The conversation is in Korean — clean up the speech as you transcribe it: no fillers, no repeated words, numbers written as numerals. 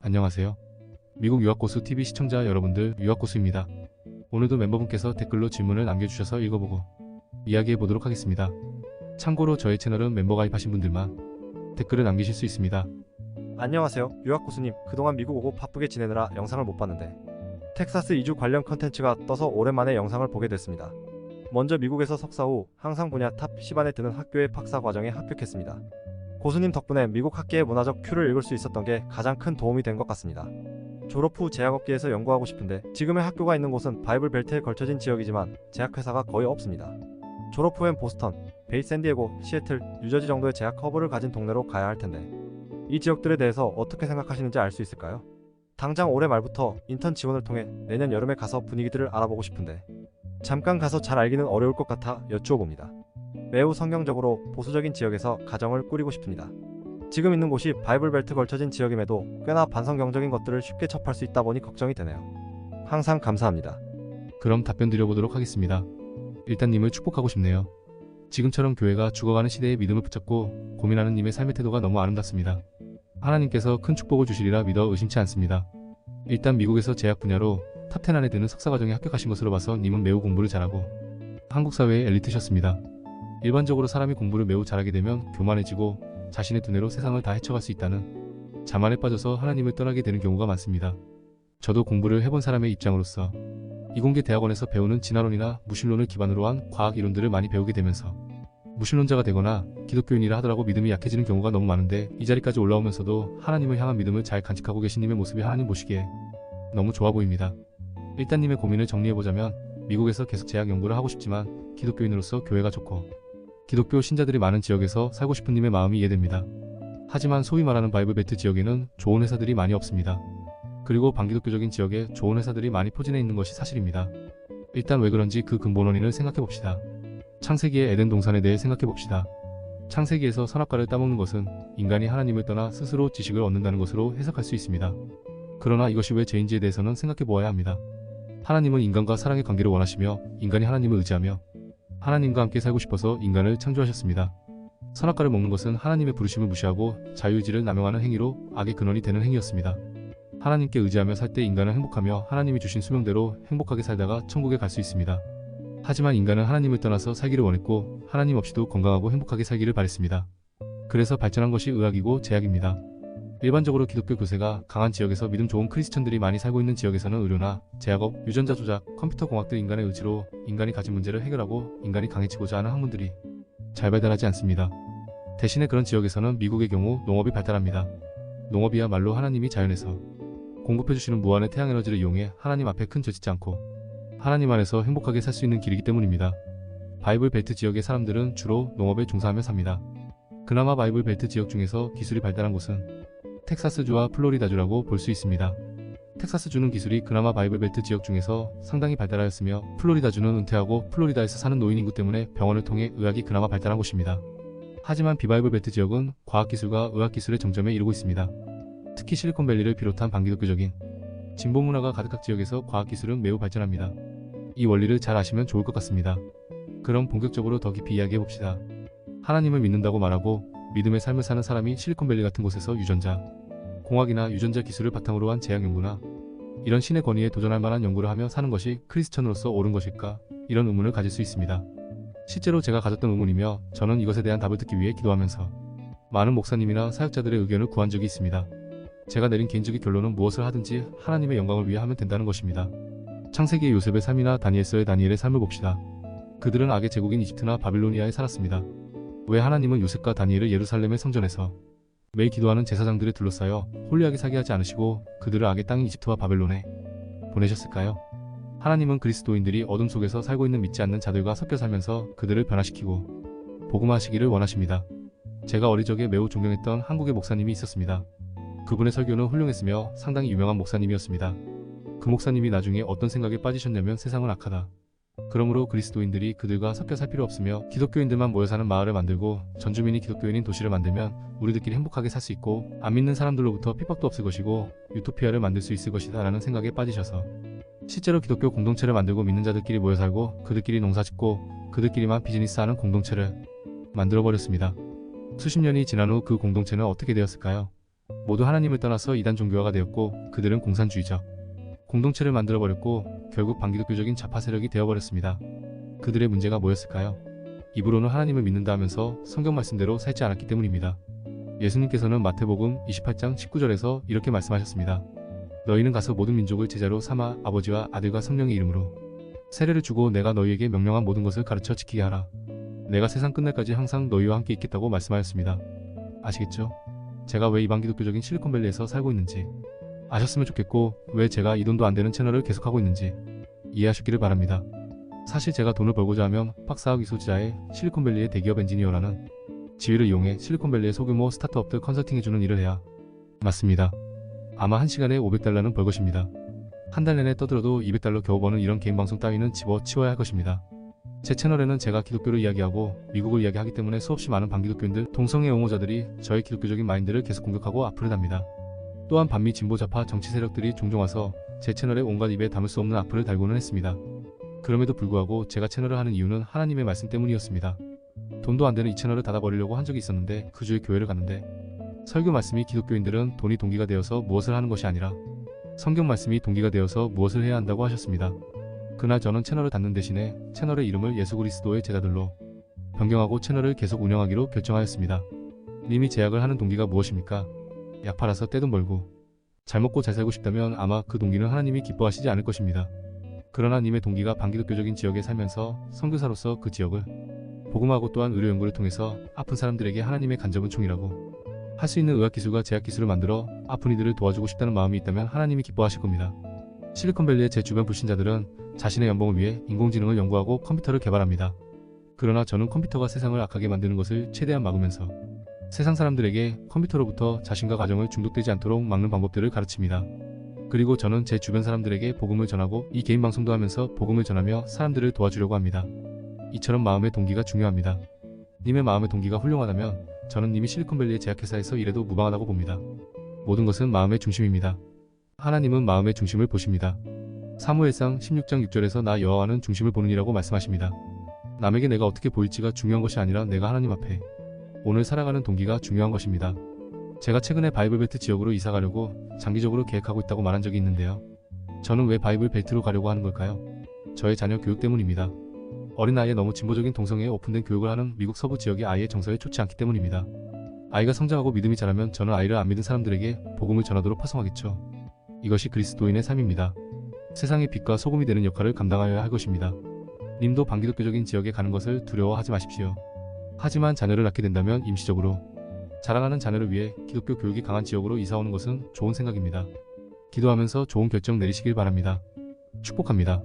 안녕하세요. 미국 유학고수 TV 시청자 여러분들, 유학고수입니다. 오늘도 멤버분께서 댓글로 질문을 남겨주셔서 읽어보고 이야기해보도록 하겠습니다. 참고로 저의 채널은 멤버 가입하신 분들만 댓글을 남기실 수 있습니다. 안녕하세요. 유학고수님, 그동안 미국 오고 바쁘게 지내느라 영상을 못 봤는데 텍사스 이주 관련 컨텐츠가 떠서 오랜만에 영상을 보게 됐습니다. 먼저 미국에서 석사 후 항상 분야 탑 10안에 드는 학교의 박사 과정에 합격했습니다. 고수님 덕분에 미국 학계의 문화적 큐를 읽을 수 있었던 게 가장 큰 도움이 된 것 같습니다. 졸업 후 제약업계에서 연구하고 싶은데 지금의 학교가 있는 곳은 바이블 벨트에 걸쳐진 지역이지만 제약회사가 거의 없습니다. 졸업 후엔 보스턴, 베이 샌디에고, 시애틀, 뉴저지 정도의 제약 허브를 가진 동네로 가야 할 텐데 이 지역들에 대해서 어떻게 생각하시는지 알 수 있을까요? 당장 올해 말부터 인턴 지원을 통해 내년 여름에 가서 분위기들을 알아보고 싶은데 잠깐 가서 잘 알기는 어려울 것 같아 여쭈어 봅니다. 매우 성경적으로 보수적인 지역에서 가정을 꾸리고 싶습니다. 지금 있는 곳이 바이블 벨트 걸쳐진 지역임에도 꽤나 반성경적인 것들을 쉽게 접할 수 있다 보니 걱정이 되네요. 항상 감사합니다. 그럼 답변 드려보도록 하겠습니다. 일단 님을 축복하고 싶네요. 지금처럼 교회가 죽어가는 시대에 믿음을 붙잡고 고민하는 님의 삶의 태도가 너무 아름답습니다. 하나님께서 큰 축복을 주시리라 믿어 의심치 않습니다. 일단 미국에서 제약 분야로 탑10 안에 드는 석사과정에 합격하신 것으로 봐서 님은 매우 공부를 잘하고 한국 사회의 엘리트셨습니다. 일반적으로 사람이 공부를 매우 잘하게 되면 교만해지고 자신의 두뇌로 세상을 다 헤쳐갈 수 있다는 자만에 빠져서 하나님을 떠나게 되는 경우가 많습니다. 저도 공부를 해본 사람의 입장으로서 이공계 대학원에서 배우는 진화론이나 무신론을 기반으로 한 과학 이론들을 많이 배우게 되면서 무신론자가 되거나 기독교인이라 하더라도 믿음이 약해지는 경우가 너무 많은데 이 자리까지 올라오면서도 하나님을 향한 믿음을 잘 간직하고 계신 님의 모습이 하나님 보시기에 너무 좋아 보입니다. 일단 님의 고민을 정리해보자면 미국에서 계속 제약 연구를 하고 싶지만 기독교인으로서 교회가 좋고 기독교 신자들이 많은 지역에서 살고 싶은 님의 마음이 이해됩니다. 하지만 소위 말하는 바이블 벨트 지역에는 좋은 회사들이 많이 없습니다. 그리고 반기독교적인 지역에 좋은 회사들이 많이 포진해 있는 것이 사실입니다. 일단 왜 그런지 그 근본 원인을 생각해봅시다. 창세기의 에덴 동산에 대해 생각해봅시다. 창세기에서 선악과를 따먹는 것은 인간이 하나님을 떠나 스스로 지식을 얻는다는 것으로 해석할 수 있습니다. 그러나 이것이 왜 죄인지에 대해서는 생각해보아야 합니다. 하나님은 인간과 사랑의 관계를 원하시며 인간이 하나님을 의지하며 하나님과 함께 살고 싶어서 인간을 창조하셨습니다. 선악과를 먹는 것은 하나님의 부르심을 무시하고 자유의지를 남용하는 행위로 악의 근원이 되는 행위였습니다. 하나님께 의지하며 살 때 인간은 행복하며 하나님이 주신 수명대로 행복하게 살다가 천국에 갈 수 있습니다. 하지만 인간은 하나님을 떠나서 살기를 원했고 하나님 없이도 건강하고 행복하게 살기를 바랬습니다. 그래서 발전한 것이 의학이고 제약입니다. 일반적으로 기독교 교세가 강한 지역에서 믿음 좋은 크리스천들이 많이 살고 있는 지역에서는 의료나 제약업, 유전자 조작, 컴퓨터 공학들 인간의 의지로 인간이 가진 문제를 해결하고 인간이 강해지고자 하는 학문들이 잘 발달하지 않습니다. 대신에 그런 지역에서는 미국의 경우 농업이 발달합니다. 농업이야말로 하나님이 자연에서 공급해주시는 무한의 태양에너지를 이용해 하나님 앞에 큰 죄 짓지 않고 하나님 안에서 행복하게 살 수 있는 길이기 때문입니다. 바이블 벨트 지역의 사람들은 주로 농업에 종사하며 삽니다. 그나마 바이블 벨트 지역 중에서 기술이 발달한 곳은 텍사스주와 플로리다주라고 볼 수 있습니다. 텍사스주는 기술이 그나마 바이블 벨트 지역 중에서 상당히 발달하였으며 플로리다주는 은퇴하고 플로리다에서 사는 노인 인구 때문에 병원을 통해 의학이 그나마 발달한 곳입니다. 하지만 비바이블 벨트 지역은 과학기술과 의학기술의 정점에 이르고 있습니다. 특히 실리콘밸리를 비롯한 반기독교적인 진보 문화가 가득한 지역에서 과학기술은 매우 발전합니다. 이 원리를 잘 아시면 좋을 것 같습니다. 그럼 본격적으로 더 깊이 이야기해봅시다. 하나님을 믿는다고 말하고 믿음의 삶을 사는 사람이 실리콘밸리 같은 곳에서 유전자, 공학이나 유전자 기술을 바탕으로 한 제약 연구나 이런 신의 권위에 도전할 만한 연구를 하며 사는 것이 크리스천으로서 옳은 것일까? 이런 의문을 가질 수 있습니다. 실제로 제가 가졌던 의문이며 저는 이것에 대한 답을 듣기 위해 기도하면서 많은 목사님이나 사역자들의 의견을 구한 적이 있습니다. 제가 내린 개인적인 결론은 무엇을 하든지 하나님의 영광을 위해 하면 된다는 것입니다. 창세기의 요셉의 삶이나 다니엘서의 다니엘의 삶을 봅시다. 그들은 악의 제국인 이집트나 바빌로니아에 살았습니다. 왜 하나님은 요셉과 다니엘을 예루살렘의 성전에서 매일 기도하는 제사장들에 둘러싸여 홀리하게 살게 하지 않으시고 그들을 악의 땅인 이집트와 바벨론에 보내셨을까요? 하나님은 그리스도인들이 어둠 속에서 살고 있는 믿지 않는 자들과 섞여 살면서 그들을 변화시키고 복음화하시기를 원하십니다. 제가 어릴 적에 매우 존경했던 한국의 목사님이 있었습니다. 그분의 설교는 훌륭했으며 상당히 유명한 목사님이었습니다. 그 목사님이 나중에 어떤 생각에 빠지셨냐면 세상은 악하다. 그러므로 그리스도인들이 그들과 섞여 살 필요 없으며 기독교인들만 모여 사는 마을을 만들고 전주민이 기독교인인 도시를 만들면 우리들끼리 행복하게 살 수 있고 안 믿는 사람들로부터 핍박도 없을 것이고 유토피아를 만들 수 있을 것이다 라는 생각에 빠지셔서 실제로 기독교 공동체를 만들고 믿는 자들끼리 모여 살고 그들끼리 농사짓고 그들끼리만 비즈니스하는 공동체를 만들어버렸습니다. 수십 년이 지난 후 그 공동체는 어떻게 되었을까요? 모두 하나님을 떠나서 이단 종교화가 되었고 그들은 공산주의적 공동체를 만들어버렸고 결국 반기독교적인 좌파 세력이 되어버렸습니다. 그들의 문제가 뭐였을까요? 입으로는 하나님을 믿는다 하면서 성경 말씀대로 살지 않았기 때문입니다. 예수님께서는 마태복음 28장 19절에서 이렇게 말씀하셨습니다. 너희는 가서 모든 민족을 제자로 삼아 아버지와 아들과 성령의 이름으로 세례를 주고 내가 너희에게 명령한 모든 것을 가르쳐 지키게 하라. 내가 세상 끝날까지 항상 너희와 함께 있겠다고 말씀하였습니다. 아시겠죠? 제가 왜 이방기독교적인 실리콘밸리에서 살고 있는지 아셨으면 좋겠고 왜 제가 이 돈도 안 되는 채널을 계속하고 있는지 이해하셨기를 바랍니다. 사실 제가 돈을 벌고자 하면 박사학위 소지자의 실리콘밸리의 대기업 엔지니어라는 지위를 이용해 실리콘밸리의 소규모 스타트업들 컨설팅해주는 일을 해야 맞습니다. 아마 1시간에 $500는 벌 것입니다. 한 달 내내 떠들어도 $200 겨우 버는 이런 개인 방송 따위는 집어치워야 할 것입니다. 제 채널에는 제가 기독교를 이야기하고 미국을 이야기하기 때문에 수없이 많은 반기독교인들, 동성애 옹호자들이 저의 기독교적인 마인드를 계속 공격하고 악플을 답니다. 또한 반미 진보 좌파 정치 세력들이 종종 와서 제 채널에 온갖 입에 담을 수 없는 악플을 달고는 했습니다. 그럼에도 불구하고 제가 채널을 하는 이유는 하나님의 말씀 때문이었습니다. 돈도 안 되는 이 채널을 닫아버리려고 한 적이 있었는데 그 주에 교회를 갔는데 설교 말씀이 기독교인들은 돈이 동기가 되어서 무엇을 하는 것이 아니라 성경 말씀이 동기가 되어서 무엇을 해야 한다고 하셨습니다. 그날 저는 채널을 닫는 대신에 채널의 이름을 예수 그리스도의 제자들로 변경하고 채널을 계속 운영하기로 결정하였습니다. 님이 제약을 하는 동기가 무엇입니까? 약 팔아서 떼돈 벌고 잘 먹고 잘 살고 싶다면 아마 그 동기는 하나님이 기뻐하시지 않을 것입니다. 그러나 님의 동기가 반기독교적인 지역에 살면서 선교사로서 그 지역을 복음하고 또한 의료 연구를 통해서 아픈 사람들에게 하나님의 간접은 총이라고 할 수 있는 의학기술과 제약기술을 만들어 아픈 이들을 도와주고 싶다는 마음이 있다면 하나님이 기뻐하실 겁니다. 실리콘밸리의 제 주변 불신자들은 자신의 연봉을 위해 인공지능을 연구하고 컴퓨터를 개발합니다. 그러나 저는 컴퓨터가 세상을 악하게 만드는 것을 최대한 막으면서 세상 사람들에게 컴퓨터로부터 자신과 가정을 중독되지 않도록 막는 방법들을 가르칩니다. 그리고 저는 제 주변 사람들에게 복음을 전하고 이 개인 방송도 하면서 복음을 전하며 사람들을 도와주려고 합니다. 이처럼 마음의 동기가 중요합니다. 님의 마음의 동기가 훌륭하다면 저는 님이 실리콘밸리의 제약회사에서 일해도 무방하다고 봅니다. 모든 것은 마음의 중심입니다. 하나님은 마음의 중심을 보십니다. 사무엘상 16장 6절에서 나 여호와는 중심을 보느니라고 말씀하십니다. 남에게 내가 어떻게 보일지가 중요한 것이 아니라 내가 하나님 앞에 오늘 살아가는 동기가 중요한 것입니다. 제가 최근에 바이블벨트 지역으로 이사 가려고 장기적으로 계획하고 있다고 말한 적이 있는데요. 저는 왜 바이블벨트로 가려고 하는 걸까요? 저의 자녀 교육 때문입니다. 어린 나이에 너무 진보적인 동성애에 오픈된 교육을 하는 미국 서부 지역의 아이의 정서에 좋지 않기 때문입니다. 아이가 성장하고 믿음이 자라면 저는 아이를 안 믿은 사람들에게 복음을 전하도록 파송하겠죠. 이것이 그리스도인의 삶입니다. 세상의 빛과 소금이 되는 역할을 감당하여야 할 것입니다. 님도 반기독교적인 지역에 가는 것을 두려워하지 마십시오. 하지만 자녀를 낳게 된다면 임시적으로 자라나는 자녀를 위해 기독교 교육이 강한 지역으로 이사오는 것은 좋은 생각입니다. 기도하면서 좋은 결정 내리시길 바랍니다. 축복합니다.